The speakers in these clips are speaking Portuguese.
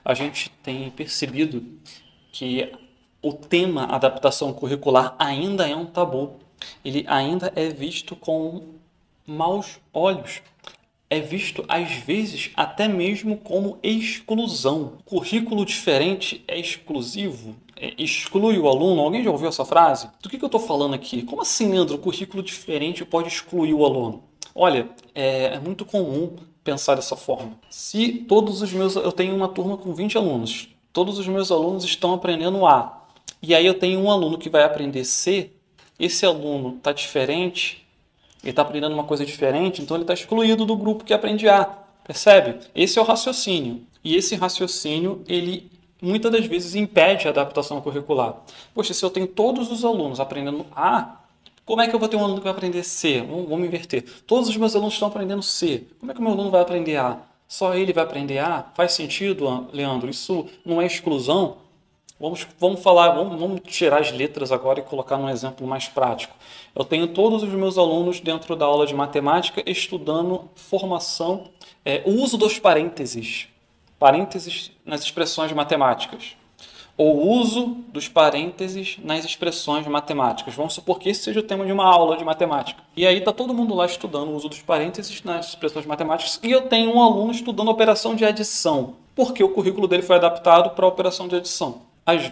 A gente tem percebido que o tema adaptação curricular ainda é um tabu. Ele ainda é visto com maus olhos. É visto, às vezes, até mesmo como exclusão. Currículo diferente é exclusivo? Exclui o aluno? Alguém já ouviu essa frase? Do que eu estou falando aqui? Como assim, Leandro? Currículo diferente pode excluir o aluno? Olha, é muito comum pensar dessa forma. Se todos os meus... Eu tenho uma turma com 20 alunos. Todos os meus alunos estão aprendendo A. E aí eu tenho um aluno que vai aprender C. Esse aluno está diferente, ele está aprendendo uma coisa diferente, então ele está excluído do grupo que aprende A. Percebe? Esse é o raciocínio. E esse raciocínio, ele muitas das vezes impede a adaptação curricular. Poxa, se eu tenho todos os alunos aprendendo A, como é que eu vou ter um aluno que vai aprender C? Vamos inverter. Todos os meus alunos estão aprendendo C. Como é que o meu aluno vai aprender A? Só ele vai aprender A? Faz sentido, Leandro? Isso não é exclusão? Vamos tirar as letras agora e colocar num exemplo mais prático. Eu tenho todos os meus alunos dentro da aula de matemática estudando formação, o uso dos parênteses nas expressões matemáticas, ou o uso dos parênteses nas expressões matemáticas. Vamos supor que esse seja o tema de uma aula de matemática. E aí está todo mundo lá estudando o uso dos parênteses nas expressões matemáticas e eu tenho um aluno estudando operação de adição, porque o currículo dele foi adaptado para a operação de adição.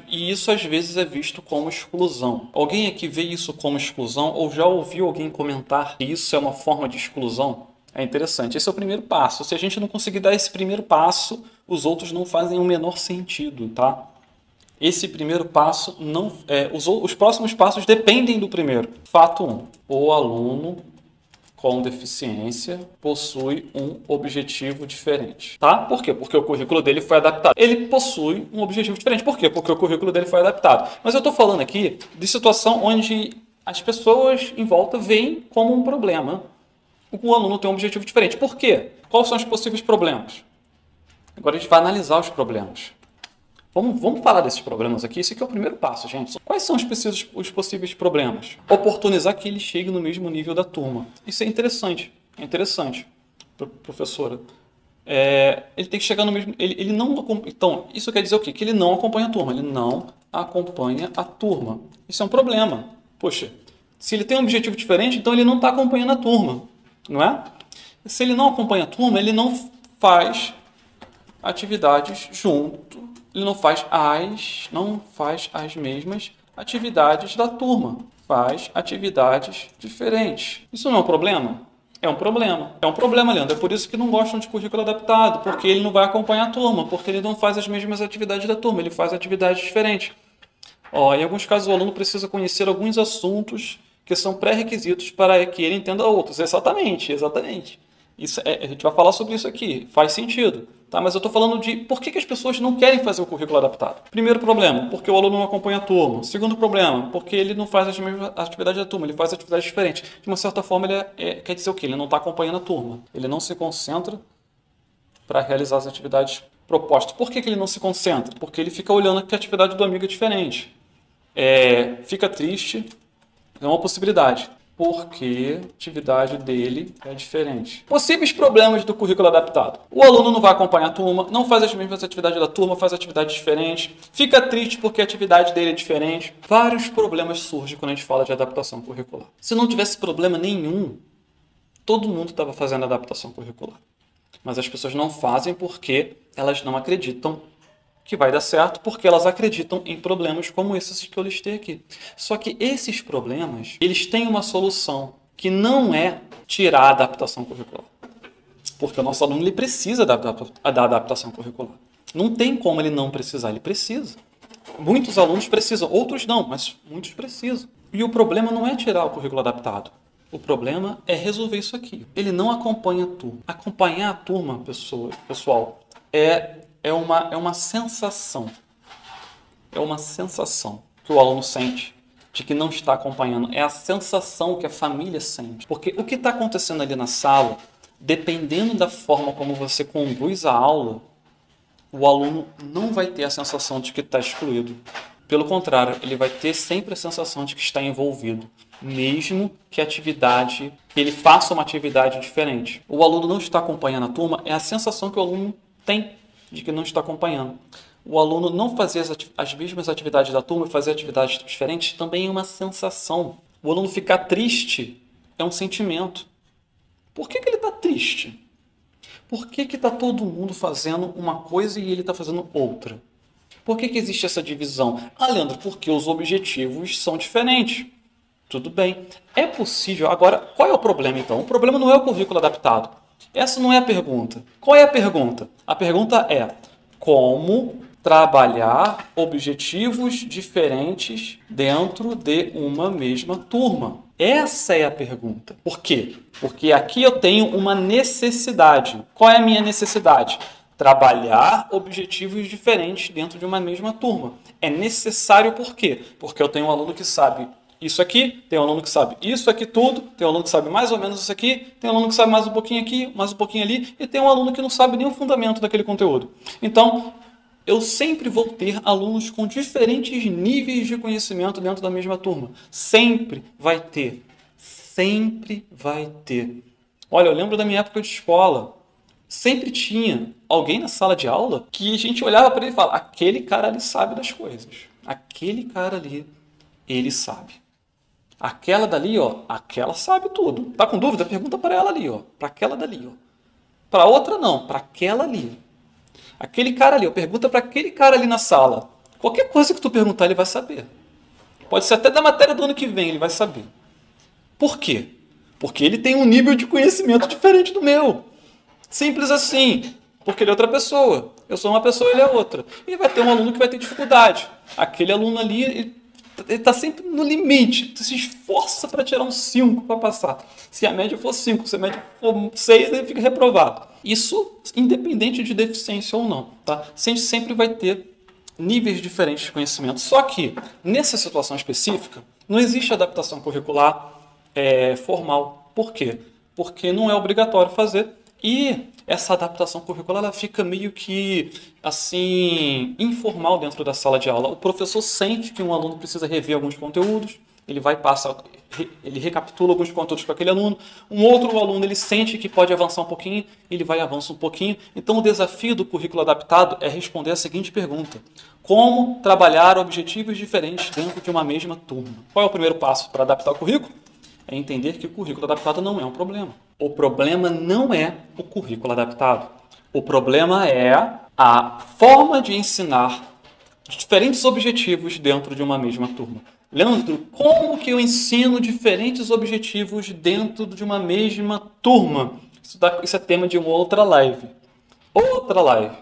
E isso às vezes é visto como exclusão. Alguém aqui vê isso como exclusão ou já ouviu alguém comentar que isso é uma forma de exclusão? É interessante. Esse é o primeiro passo. Se a gente não conseguir dar esse primeiro passo, os outros não fazem o menor sentido, tá? Esse primeiro passo não os próximos passos dependem do primeiro. Fato 1. O aluno com deficiência possui um objetivo diferente, tá? Por quê? Porque o currículo dele foi adaptado. Ele possui um objetivo diferente. Por quê? Porque o currículo dele foi adaptado. Mas eu estou falando aqui de situação onde as pessoas em volta veem como um problema o aluno tem um objetivo diferente. Por quê? Quais são os possíveis problemas? Agora a gente vai analisar os problemas. Vamos falar desses problemas aqui. Esse aqui é o primeiro passo, gente. Quais são os possíveis problemas? Oportunizar que ele chegue no mesmo nível da turma. Isso é interessante. É interessante, professora. Ele tem que chegar no mesmo... Ele não... Então, isso quer dizer o quê? Que ele não acompanha a turma. Ele não acompanha a turma. Isso é um problema. Poxa, se ele tem um objetivo diferente, então ele não está acompanhando a turma. Não é? Se ele não acompanha a turma, ele não faz atividades junto. Ele não faz as mesmas atividades da turma. Faz atividades diferentes. Isso não é um problema? É um problema. É um problema, Leandro. É por isso que não gostam de currículo adaptado, porque ele não vai acompanhar a turma, porque ele não faz as mesmas atividades da turma, ele faz atividades diferentes. Em alguns casos, o aluno precisa conhecer alguns assuntos que são pré-requisitos para que ele entenda outros. Exatamente, exatamente. A gente vai falar sobre isso aqui. Faz sentido. Tá? Mas eu estou falando de por que as pessoas não querem fazer o currículo adaptado. Primeiro problema, porque o aluno não acompanha a turma. Segundo problema, porque ele não faz as mesmas atividades da turma, ele faz atividades diferentes. De uma certa forma, quer dizer o quê? Ele não está acompanhando a turma. Ele não se concentra para realizar as atividades propostas. Por que ele não se concentra? Porque ele fica olhando que a atividade do amigo é diferente. Fica triste, é uma possibilidade. Porque a atividade dele é diferente. Possíveis problemas do currículo adaptado. O aluno não vai acompanhar a turma, não faz as mesmas atividades da turma, faz atividades diferentes, fica triste porque a atividade dele é diferente. Vários problemas surgem quando a gente fala de adaptação curricular. Se não tivesse problema nenhum, todo mundo estava fazendo adaptação curricular. Mas as pessoas não fazem porque elas não acreditam que vai dar certo, porque elas acreditam em problemas como esses que eu listei aqui. Só que esses problemas, eles têm uma solução, que não é tirar a adaptação curricular. Porque o nosso aluno ele precisa da adaptação curricular. Não tem como ele não precisar, ele precisa. Muitos alunos precisam, outros não, mas muitos precisam. E o problema não é tirar o currículo adaptado. O problema é resolver isso aqui. Ele não acompanha a turma. Acompanhar a turma, pessoal, é uma sensação. É uma sensação que o aluno sente de que não está acompanhando. É a sensação que a família sente. Porque o que está acontecendo ali na sala, dependendo da forma como você conduz a aula, o aluno não vai ter a sensação de que está excluído. Pelo contrário, ele vai ter sempre a sensação de que está envolvido, mesmo que ele faça uma atividade diferente. O aluno não está acompanhando a turma, é a sensação que o aluno tem. de que não está acompanhando. O aluno não fazer as mesmas atividades da turma, fazer atividades diferentes, também é uma sensação. O aluno ficar triste é um sentimento. Por que ele está triste? Por que está todo mundo fazendo uma coisa e ele está fazendo outra? Por que existe essa divisão? Ah, Leandro, porque os objetivos são diferentes. Tudo bem. É possível. Agora, qual é o problema então? O problema não é o currículo adaptado. Essa não é a pergunta. Qual é a pergunta? A pergunta é como trabalhar objetivos diferentes dentro de uma mesma turma. Essa é a pergunta. Por quê? Porque aqui eu tenho uma necessidade. Qual é a minha necessidade? Trabalhar objetivos diferentes dentro de uma mesma turma. É necessário por quê? Porque eu tenho um aluno que sabe isso aqui, tem um aluno que sabe isso aqui tudo, tem um aluno que sabe mais ou menos isso aqui, tem um aluno que sabe mais um pouquinho aqui, mais um pouquinho ali, e tem um aluno que não sabe nem o fundamento daquele conteúdo. Então, eu sempre vou ter alunos com diferentes níveis de conhecimento dentro da mesma turma. Sempre vai ter. Sempre vai ter. Olha, eu lembro da minha época de escola. Sempre tinha alguém na sala de aula que a gente olhava para ele e falava: aquele cara ali sabe das coisas. Aquele cara ali, ele sabe. Aquela dali, ó, aquela sabe tudo. Tá com dúvida? Pergunta para ela ali, ó. Para aquela dali, ó. Para outra não, para aquela ali. Aquele cara ali, ó, pergunta para aquele cara ali na sala. Qualquer coisa que tu perguntar, ele vai saber. Pode ser até da matéria do ano que vem, ele vai saber. Por quê? Porque ele tem um nível de conhecimento diferente do meu. Simples assim. Porque ele é outra pessoa. Eu sou uma pessoa, ele é outra. E vai ter um aluno que vai ter dificuldade. Aquele aluno ali, ele está sempre no limite. Tu se esforça para tirar um 5 para passar. Se a média for 5, se a média for 6, ele fica reprovado. Isso independente de deficiência ou não. Tá? Sempre vai ter níveis diferentes de conhecimento. Só que, nessa situação específica, não existe adaptação curricular formal. Por quê? Porque não é obrigatório fazer. E essa adaptação curricular ela fica meio que assim informal dentro da sala de aula. O professor sente que um aluno precisa rever alguns conteúdos, ele vai passar, ele recapitula alguns conteúdos com aquele aluno. Um outro aluno ele sente que pode avançar um pouquinho, ele vai avançar um pouquinho. Então o desafio do currículo adaptado é responder a seguinte pergunta: como trabalhar objetivos diferentes dentro de uma mesma turma? Qual é o primeiro passo para adaptar o currículo? É entender que o currículo adaptado não é um problema. O problema não é o currículo adaptado. O problema é a forma de ensinar diferentes objetivos dentro de uma mesma turma. Leandro, como que eu ensino diferentes objetivos dentro de uma mesma turma? Isso é tema de uma outra live. Outra live.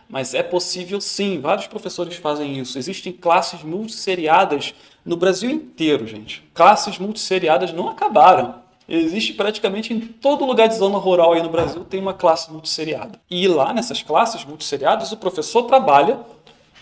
Mas é possível sim, vários professores fazem isso. Existem classes multisseriadas no Brasil inteiro, gente. Classes multisseriadas não acabaram. Existe praticamente em todo lugar de zona rural aí no Brasil tem uma classe multisseriada. E lá nessas classes multisseriadas o professor trabalha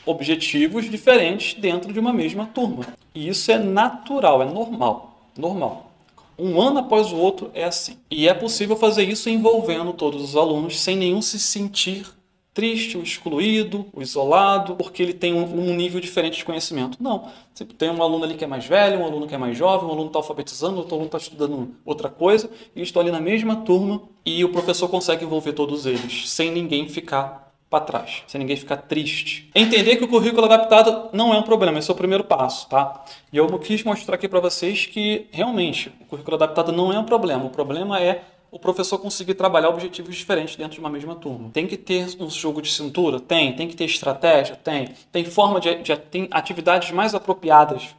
objetivos diferentes dentro de uma mesma turma. E isso é natural, é normal. Normal. Um ano após o outro é assim. E é possível fazer isso envolvendo todos os alunos sem nenhum se sentir triste, o excluído, o isolado, porque ele tem um nível diferente de conhecimento. Não. Você tem um aluno ali que é mais velho, um aluno que é mais jovem, um aluno está alfabetizando, outro aluno está estudando outra coisa, e eles estão ali na mesma turma e o professor consegue envolver todos eles, sem ninguém ficar para trás, sem ninguém ficar triste. Entender que o currículo adaptado não é um problema, esse é o primeiro passo, tá? E eu quis mostrar aqui para vocês que, realmente, o currículo adaptado não é um problema. O problema é o professor conseguir trabalhar objetivos diferentes dentro de uma mesma turma. Tem que ter um jogo de cintura? Tem. Tem que ter estratégia? Tem. Tem forma tem atividades mais apropriadas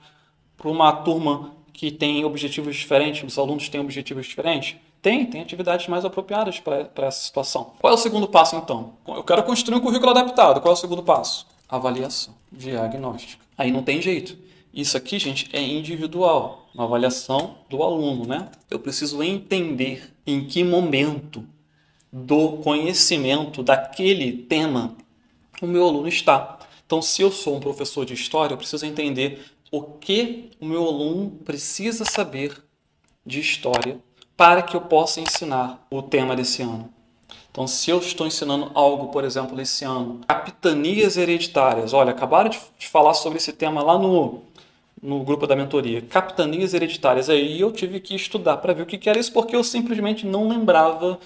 para uma turma que tem objetivos diferentes, os alunos têm objetivos diferentes? Tem atividades mais apropriadas para essa situação. Qual é o segundo passo, então? Eu quero construir um currículo adaptado. Qual é o segundo passo? Avaliação diagnóstica. Aí não tem jeito. Isso aqui, gente, é individual. Uma avaliação do aluno, né? Eu preciso entender em que momento do conhecimento daquele tema o meu aluno está. Então, se eu sou um professor de história, eu preciso entender o que o meu aluno precisa saber de história para que eu possa ensinar o tema desse ano. Então, se eu estou ensinando algo, por exemplo, esse ano, capitanias hereditárias. Olha, acabaram de falar sobre esse tema lá no grupo da mentoria. Capitanias hereditárias. Aí eu tive que estudar para ver o que era isso, porque eu simplesmente não lembrava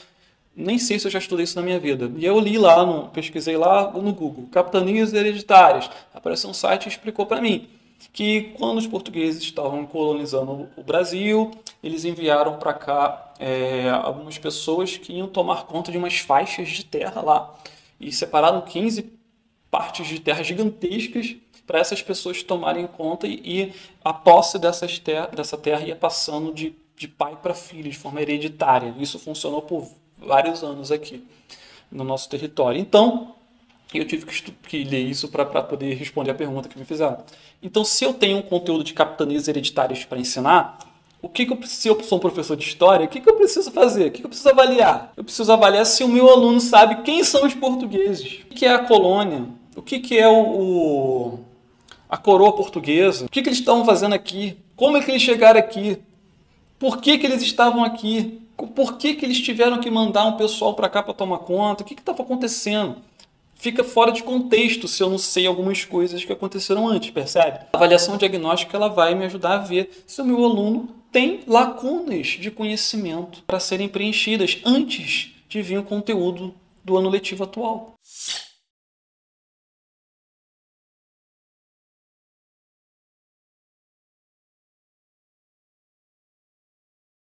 Nem sei se eu já estudei isso na minha vida. E eu li lá, pesquisei lá no Google, capitanias hereditárias. Apareceu um site e explicou para mim que quando os portugueses estavam colonizando o Brasil, eles enviaram para cá algumas pessoas que iam tomar conta de umas faixas de terra lá. E separaram 15 partes de terra gigantescas para essas pessoas tomarem conta e a posse dessa terra ia passando de pai para filho, de forma hereditária. Isso funcionou por vários anos aqui no nosso território. Então, eu tive que ler isso para poder responder a pergunta que me fizeram. Então, se eu tenho um conteúdo de capitanias hereditárias para ensinar, se eu sou um professor de história, o que eu preciso fazer? O que eu preciso avaliar? Eu preciso avaliar se o meu aluno sabe quem são os portugueses, o que é a colônia, o que é a coroa portuguesa, o que eles estavam fazendo aqui, como é que eles chegaram aqui, por que eles estavam aqui, por que eles tiveram que mandar um pessoal para cá para tomar conta, o que estava acontecendo? Fica fora de contexto se eu não sei algumas coisas que aconteceram antes, percebe? A avaliação diagnóstica ela vai me ajudar a ver se o meu aluno tem lacunas de conhecimento para serem preenchidas antes de vir o conteúdo do ano letivo atual.